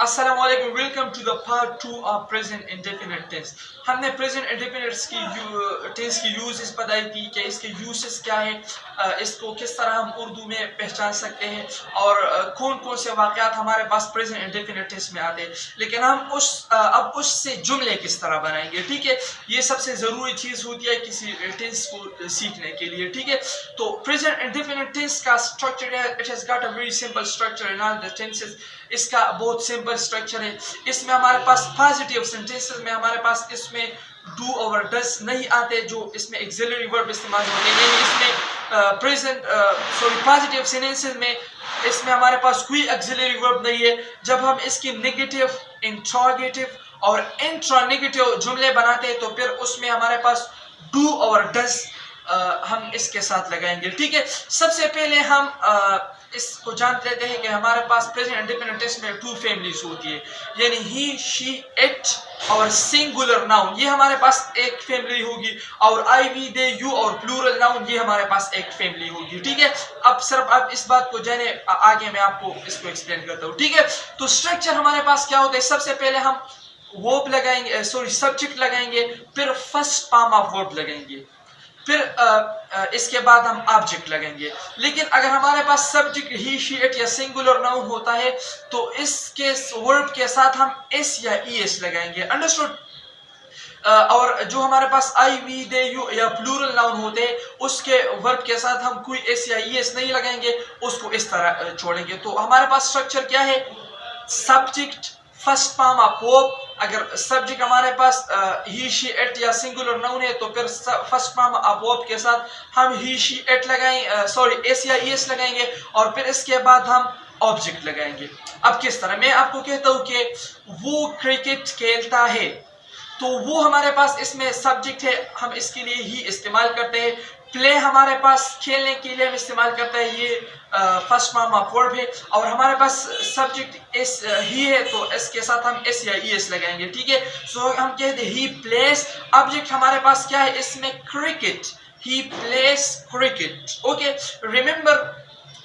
अस्सलामुअलैकुम, welcome to the part 2 of present indefinite tense. हमने present indefinite की tense की यूजेस बताई थी कि इसके यूजेस क्या है, इसको किस तरह हम उर्दू में पहचान सकते हैं और कौन कौन से वाक़यात हमारे पास प्रेजेंट इंडेफिनिट टेंस में आते हैं। लेकिन हम अब उससे जुमले किस तरह बनाएंगे, ठीक है। ये सबसे ज़रूरी चीज़ होती है किसी टेंस को सीखने के लिए, ठीक है। तो प्रेजेंट इंडेफिनिट टेंस का स्ट्रक्चर है, it has got a very simple structure in all the tenses. इसका बहुत सिंपल स्ट्रक्चर है। इसमें हमारे पास पॉजिटिव सेंटेंसेस में हमारे पास इसमें डू और डज नहीं आते, जो इसमें एक्सिलरी वर्ब इस्तेमाल होते हैं। यानी इसमें पॉजिटिव सेंटेंसेस में इसमें हमारे पास कोई एक्सिलरी वर्ब नहीं है। जब हम इसकी नेगेटिव, इंट्रोगेटिव और इंट्रानेगेटिव जुमले बनाते हैं तो फिर उसमें हमारे पास डू और डज हम इसके साथ लगाएंगे, ठीक है। सबसे पहले हम इसको जान लेते हैं कि हमारे पास प्रेजेंट इंडेफिनिट टेंस में टू फैमिलीज होती है, यानी ही, शी, इट और सिंगुलर नाउन, ये हमारे पास एक फैमिली होगी, और आई, वी, दे, यू और प्लूरल नाउन ये हमारे पास एक फैमिली होगी, ठीक है। अब सिर्फ आप इस बात को जाने, आगे मैं आपको इसको एक्सप्लेन करता हूँ, ठीक है। तो स्ट्रक्चर हमारे पास क्या होता है, सबसे पहले हम वर्ब लगाएंगे, सब्जेक्ट लगाएंगे, फिर फर्स्ट फॉर्म ऑफ वर्ब लगाएंगे, फिर इसके बाद हम ऑब्जेक्ट लगेंगे। लेकिन अगर हमारे पास सब्जेक्ट ही, शी, इट या सिंगुलर नाउन होता है तो इसके वर्ब के साथ हम एस या ईएस लगाएंगे, अंडरस्टूड। और जो हमारे पास आई, वी, दे, यू या प्लूरल नाउन होते हैं उसके वर्ब के साथ हम कोई एस या ईएस नहीं लगाएंगे, उसको इस तरह छोड़ेंगे। तो हमारे पास स्ट्रक्चर क्या है, subject, first form of verb. अगर सब्जेक्ट हमारे पास ही, शी, इट या सिंगुलर नाउन है तो फिर फर्स्ट फॉर्म ऑफ वर्ब के साथ हम ही, शी, इट लगाएंगे, एस या ईएस लगाएंगे, और फिर इसके बाद हम ऑब्जेक्ट लगाएंगे। अब किस तरह, मैं आपको कहता हूं कि वो क्रिकेट खेलता है, तो वो हमारे पास इसमें सब्जेक्ट है, हम इसके लिए ही इस्तेमाल करते हैं। प्ले हमारे पास खेलने के लिए हम इस्तेमाल करते हैं, ये फर्स्ट फॉर्म ऑफ वर्ब है, और हमारे पास सब्जेक्ट एस ही है तो इसके साथ हम एस या ईएस लगाएंगे, ठीक है। सो हम कहते हैं ही प्लेस। ऑब्जेक्ट हमारे पास क्या है इसमें, cricket, he plays cricket, okay. Remember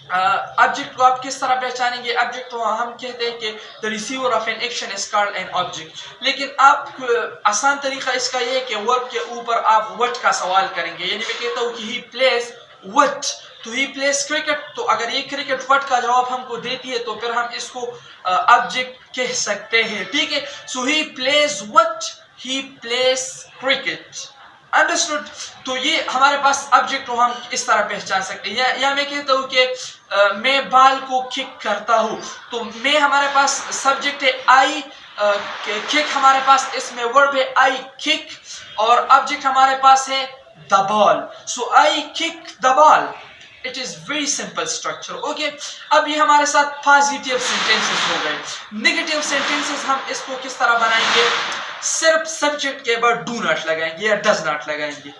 object को आप किस तरह पहचानेंगे, ऑब्जेक्ट को हम कहते हैं कि the receiver of an action is called an object. लेकिन आप आसान तरीका इसका ये है कि वर्ब के ऊपर आप व्हाट का सवाल करेंगे, यानी मैं कहता हूँ कि ही प्लेस व्हाट, तो ही प्लेस क्रिकेट, तो अगर ये क्रिकेट व्हाट का जवाब हमको देती है तो फिर हम इसको ऑब्जेक्ट कह सकते हैं, ठीक है। So he plays what, he plays cricket, understood. तो ये हमारे पास ऑब्जेक्ट को हम इस तरह पहचान सकते हैं। या मैं कहता हूँ कि मैं बाल को किक करता हूँ, तो मैं हमारे पास सब्जेक्ट है आई, किक हमारे पास इसमें वर्ब है आई किक, और ऑब्जेक्ट हमारे पास है the ball. So I kick the ball, it is very simple structure, okay. अब ये हमारे साथ पॉजिटिव सेंटेंसेस हो गए। नेगेटिव सेंटेंसेस हम इसको किस तरह बनाएंगे, सिर्फ सब्जेक्ट के बाद डू नॉट लगाएंगे या डज नॉट लगाएंगे।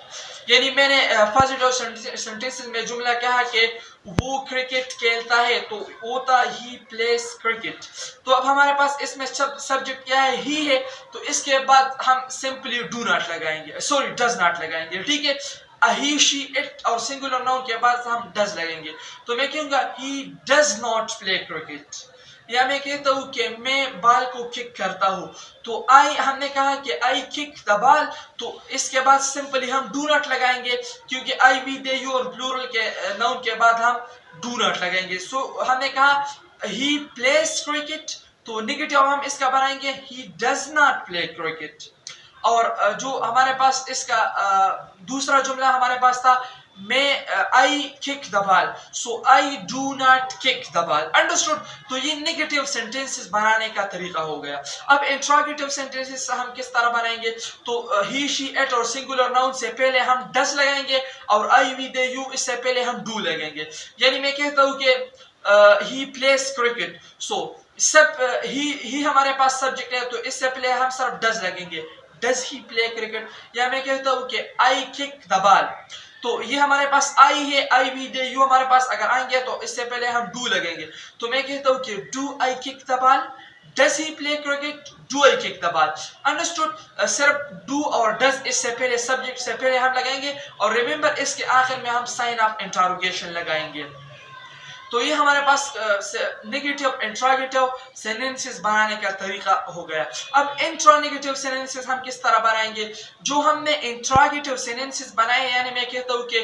यानी मैंने पॉजिटिव सेंटेंसेस में जुमला कहा कि वो क्रिकेट खेलता है, तो होता ही प्लेस क्रिकेट। तो अब हमारे पास इसमें सब्जेक्ट क्या है, ही है, तो इसके बाद हम सिंपली डू नॉट लगाएंगे, डज नॉट लगाएंगे, ठीक है। ही, शी, इट और सिंगुलर नाउन के बाद हम डज लगेंगे, तो मैं कहूंगा he does not play cricket. या मैं कहता हूँ कि मैं बॉल को किक करता हूँ, तो आई, हमने कहा कि आई किक द बॉल, तो इसके बाद सिंपली हम डू नॉट लगाएंगे, क्योंकि आई, वी, दे, यू और प्लूरल के नाउन के बाद हम डू नॉट लगाएंगे। सो हमने कहा ही प्लेस क्रिकेट, तो नेगेटिव हम इसका बनाएंगे he does not play cricket. और जो हमारे पास इसका दूसरा जुमला हमारे पास था, मैं I kick the ball, so I do not kick the ball, understood. तो ये नेगेटिव सेंटेंसेस बनाने का तरीका हो गया। अब इंट्रोगेटिव सेंटेंसेस हम किस तरह बनाएंगे, तो ही, शी, इट और सिंगुलर नाउन से पहले हम डज लगाएंगे, और आई, वी, दे, यू इससे पहले हम डू लगाएंगे। यानी मैं कहता हूँ कि ही प्लेस क्रिकेट, सो सब ही हमारे पास सब्जेक्ट है, तो इससे पहले हम सिर्फ डज लगेंगे, डज ही प्ले क्रिकेट। या मैं कहता हूँ कि आई किक द बॉल, तो ये हमारे पास आई है, आई, वी, दे, यू हमारे पास अगर आएंगे तो इससे पहले हम डू लगेंगे, तो मैं कहता हूँ कि do I kick the ball, does he play cricket, do I kick the ball, understood. सिर्फ डू और डज इससे पहले, सब्जेक्ट से पहले हम लगाएंगे, और रिमेंबर इसके आखिर में हम साइन ऑफ इंटरोगेशन लगाएंगे। तो ये हमारे पास नेगेटिव इंट्रोगेटिव सेंटेंसेस बनाने का तरीका हो गया। अब इंट्रोगेटिव सेंटेंसेस हम किस तरह बनाएंगे? जो हमने इंट्रोगेटिव सेंटेंसेस बनाए, यानी मैं कहता हूँ कि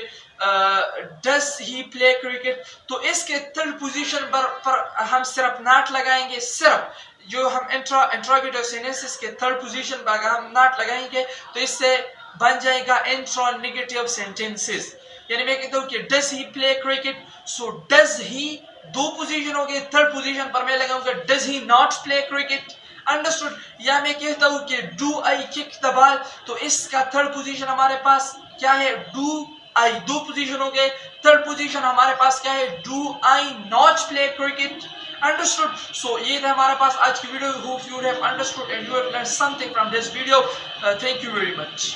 डज ही प्ले क्रिकेट, तो इसके थर्ड पोजीशन पर हम सिर्फ नॉट लगाएंगे। सिर्फ जो हम इंट्रोगेटिव सेंटेंसेस के थर्ड पोजीशन पर अगर हम नॉट लगाएंगे तो इससे बन जाएगा इंट्रोगेटिव सेंटेंसेस। यानी मैं कहता हूँ कि does he play cricket, so does he दो पोजीशन हो गए, थर्ड पोजीशन पर मैं लगाऊंगा does he not play cricket. Understood? या मैं कहता हूँ कि do I kick the ball, तो इसका थर्ड पोजीशन हमारे पास क्या है? Do I. दो पोजीशन हो गए, थर्ड पोजीशन हमारे पास क्या है? Do I not play cricket. Understood? So ये था हमारे पास आज की video. Hope you have understood and you have learned something from this video. Thank you very much.